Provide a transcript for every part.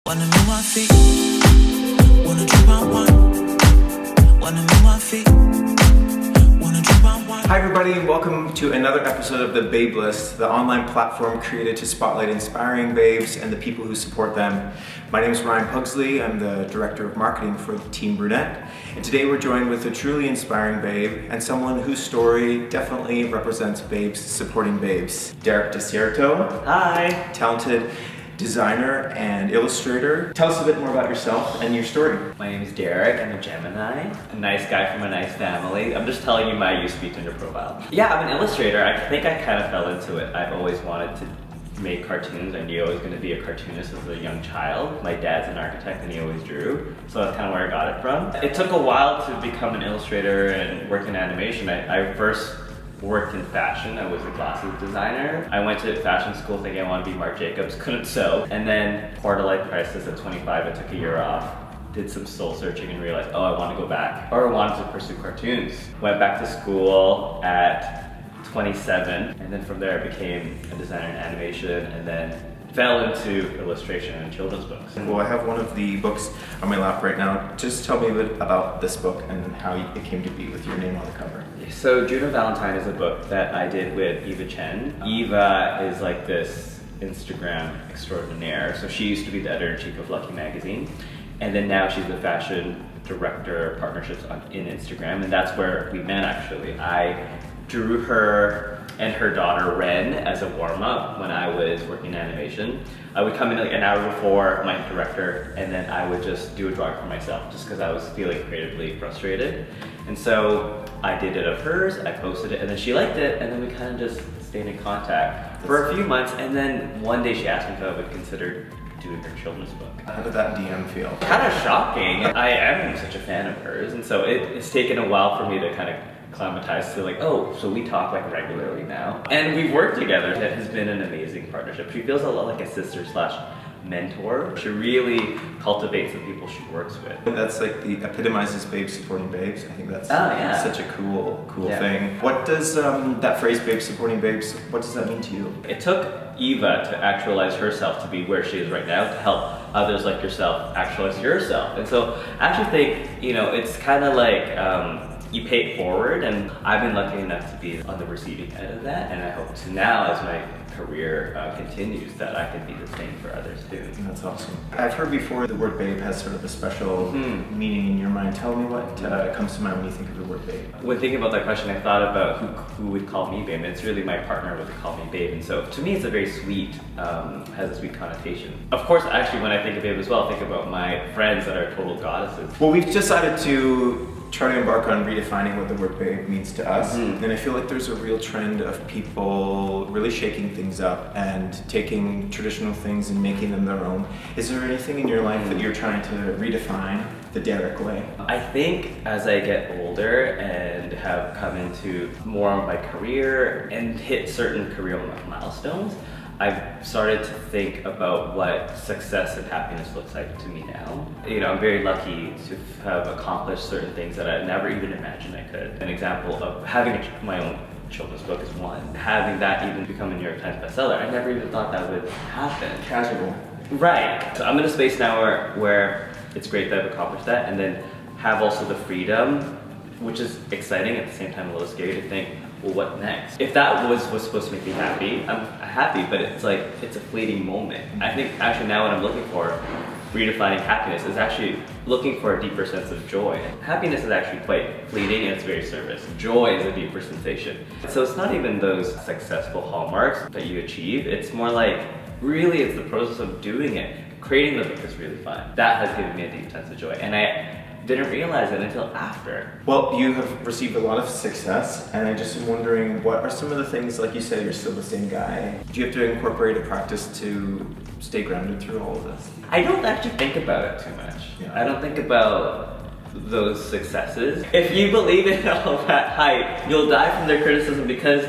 Wanna move my feet, wanna do round one. Wanna move my feet, wanna do round one. Hi everybody, welcome to another episode of the Babe List, the online platform created to spotlight inspiring babes and the people who support them. My name is Ryan Pugsley, I'm the Director of Marketing for Team Brunette, and today we're joined with a truly inspiring babe and someone whose story definitely represents babes supporting babes. Derek Desierto. Hi! Talented designer and illustrator. Tell us a bit more about yourself and your story. My name is Derek, I'm a Gemini, a nice guy from a nice family. I'm just telling you my used-to-be Tinder profile. Yeah, I'm an illustrator. I think I kind of fell into it. I've always wanted to make cartoons. I knew I was going to be a cartoonist as a young child. My dad's an architect and he always drew, so that's kind of where I got it from. It took a while to become an illustrator and work in animation. I first worked in fashion. I was a glasses designer. I went to fashion school thinking I wanted to be Marc Jacobs, couldn't sew. And then quarter-life crisis at 25, I took a year off, did some soul searching and realized, oh, I want to go back. Or I wanted to pursue cartoons. Went back to school at 27, and then from there I became a designer in animation, and then fell into illustration and children's books. Well, I have one of the books on my lap right now. Just tell me a bit about this book and how it came to be with your name on the cover. So Juno Valentine is a book that I did with Eva Chen. Eva is like this Instagram extraordinaire. So she used to be the editor-in-chief of Lucky magazine, and then now she's the fashion director of partnerships in Instagram, and that's where we met actually. I drew her and her daughter Ren as a warm-up when I was working in animation. I would come in like an hour before my director, and then I would just do a drawing for myself just because I was feeling creatively frustrated. And so I did it of hers, I posted it, and then she liked it, and then we kind of just stayed in contact for a few months, and then one day she asked me if I would consider doing her children's book. How did that DM feel? Kind of shocking. I am such a fan of hers, and so it's taken a while for me to kind of acclimatized to like, oh, so we talk like regularly now. And we've worked together. It has been an amazing partnership. She feels a lot like a sister slash mentor. She really cultivates the people she works with. That's like the epitomizes babes supporting babes. I think that's such a cool thing. What does that phrase, babes supporting babes, what does that mean to you? It took Eva to actualize herself to be where she is right now, to help others like yourself actualize yourself. And so I actually think, you know, it's kind of like, you pay it forward, and I've been lucky enough to be on the receiving end of that, and I hope to now, as my career continues, that I can be the same for others too. That's awesome. I've heard before the word babe has sort of a special meaning in your mind. Tell me what comes to mind when you think of the word babe. When thinking about that question, I thought about who would call me babe, and it's really my partner would call me babe, and so to me it's a very sweet, has a sweet connotation. Of course, actually when I think of babe as well, I think about my friends that are total goddesses. Well, we've decided to try to embark on redefining what the word babe means to us. And I feel like there's a real trend of people really shaking things up and taking traditional things and making them their own. Is there anything in your life that you're trying to redefine the Derek way? I think as I get older and have come into more of my career and hit certain career milestones, I've started to think about what success and happiness looks like to me now. You know, I'm very lucky to have accomplished certain things that I never even imagined I could. An example of having my own children's book is one. Having that even become a New York Times bestseller, I never even thought that would happen. Casual. Right. So I'm in a space now where it's great that I've accomplished that, and then have also the freedom, which is exciting, at the same time a little scary to think, well, what next? If that was supposed to make me happy, I'm happy, but it's like, it's a fleeting moment. I think actually now what I'm looking for, redefining happiness, is actually looking for a deeper sense of joy. Happiness is actually quite fleeting and it's very surface. Joy is a deeper sensation. So it's not even those successful hallmarks that you achieve, it's more like, really it's the process of doing it. Creating the book is really fun. That has given me a deep sense of joy, and I didn't realize it until after. Well, you have received a lot of success, and I just am wondering, what are some of the things, like you said, you're still the same guy. Do you have to incorporate a practice to stay grounded through all of this? I don't actually think about it too much. Yeah. I don't think about those successes. If you believe in all that hype, you'll die from their criticism because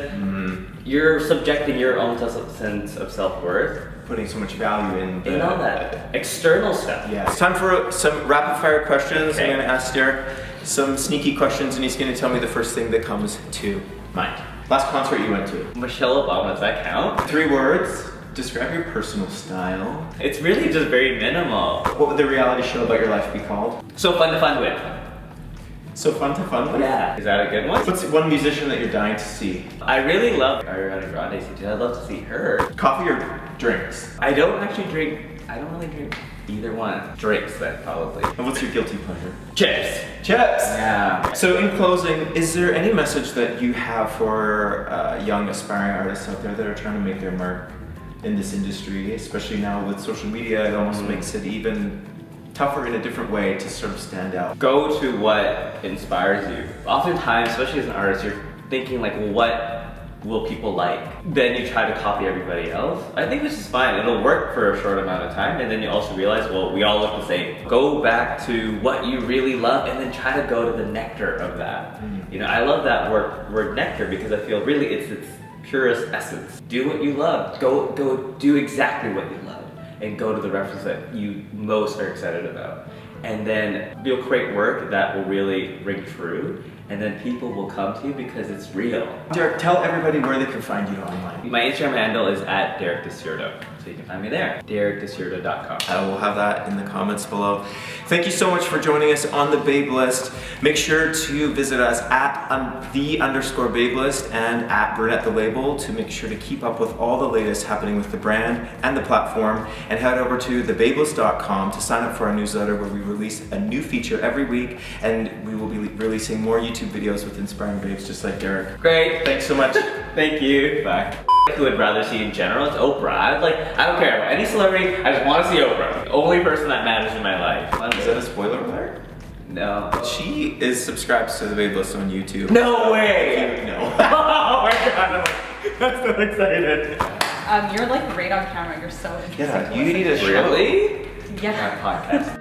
you're subjecting your own sense of self-worth. Putting so much value in all that external stuff. Yeah. It's time for some rapid fire questions. Okay. I'm gonna ask Derek some sneaky questions, and he's gonna tell me the first thing that comes to mind. Last concert you went to? Michelle Obama, does that count? 3 words. Describe your personal style. It's really just very minimal. What would the reality show about your life be called? So fun to fun with. So fun to fun with? Yeah. Is that a good one? What's one musician that you're dying to see? I really love Ariana Grande. I'd love to see her. Coffee or drinks? I don't really drink either one. Drinks then, probably. And what's your guilty pleasure? Chips. Chips! Yeah. So in closing, is there any message that you have for young aspiring artists out there that are trying to make their mark in this industry, especially now with social media? It almost makes it even tougher in a different way to sort of stand out. Go to what inspires you. Oftentimes, especially as an artist, you're thinking like, well, what will people like? Then you try to copy everybody else. I think this is fine. It'll work for a short amount of time, and then you also realize, well, we all look the same. Go back to what you really love, and then try to go to the nectar of that. You know, I love that word nectar because I feel really it's its purest essence. Do what you love. Go do exactly what you love, and go to the reference that you most are excited about. And then you'll create work that will really ring true, and then people will come to you because it's real. Derek, tell everybody where they can find you online. My Instagram handle is @DerekDesierto, so you can find me there, DerekDesierto.com. I will have that in the comments below. Thank you so much for joining us on the Babe List. Make sure to visit us at @the_Babe List and at Brunette the Label to make sure to keep up with all the latest happening with the brand and the platform. And head over to thebabelist.com to sign up for our newsletter where we release a new feature every week, and we will be releasing more YouTube videos with inspiring babes just like Derek. Great. Thanks so much. Thank you. Bye. Who I'd rather see in general? It's Oprah. I don't care about any celebrity. I just want to see Oprah. The only person that matters in my life. Is that a spoiler alert? No. She is subscribed to the Babe List on YouTube. No way. No. Oh my god. I'm so excited. You're like great on camera. You're so interesting. Yeah, you need a show. Really? Yeah. My podcast.